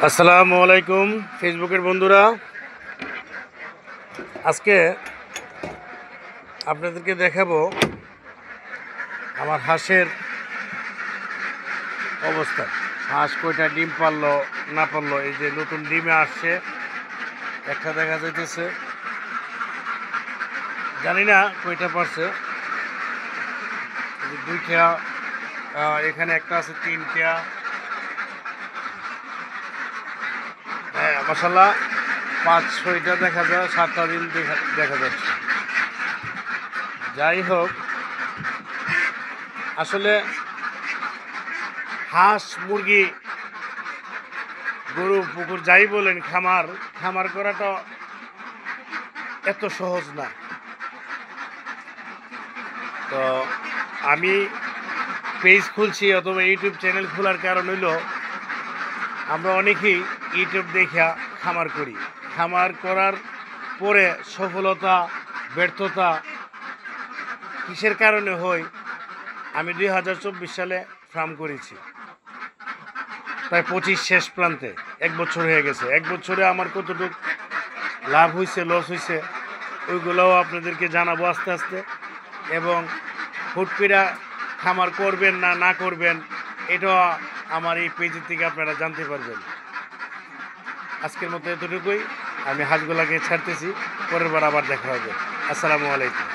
আসসালামু আলাইকুম ফেসবুকের বন্ধুরা। আজকে আপনাদেরকে দেখাবো আমার হাঁসের অবস্থা। হাঁস কয়টা ডিম পারলো না পারলো। এই যে নতুন ডিমে আসছে, একটা দেখা যাইতেছে, জানি না কয়টা পারছে। দুইটা, এখানে একটা আছে, তিনটা। হ্যাঁ, মাশাআল্লাহ 5-6টা দেখা যায়, 7টা ডিম দেখা যাচ্ছে। যাই হোক, আসলে হাঁস মুরগি গরু পুকুর যাই বলেন, খামার করাটা এত সহজ না। তো আমি পেজ খুলছি অথবা ইউটিউব চ্যানেল খোলার কারণ হইল, আমরা অনেকেই ইউটিউব দেখা খামার করি। খামার করার পরে সফলতা ব্যর্থতা কিসের কারণে হয়? আমি 2024 সালে ফার্ম করেছি, প্রায় 25 শেষ প্রান্তে, 1 বছর হয়ে গেছে। 1 বছরে আমার কতটুকু লাভ হয়েছে, লস হয়েছে, ওইগুলোও আপনাদেরকে জানাবো আস্তে আস্তে। এবং হুটপিরা খামার করবেন না না করবেন, এটাও আমার এই পেজের থেকে আপনারা জানতে পারবেন। আজকের মতো এতটুকুই। আমি হাঁসগুলাকে ছাড়তেছি, পরের বার আবার দেখা হবে। আসসালামু আলাইকুম।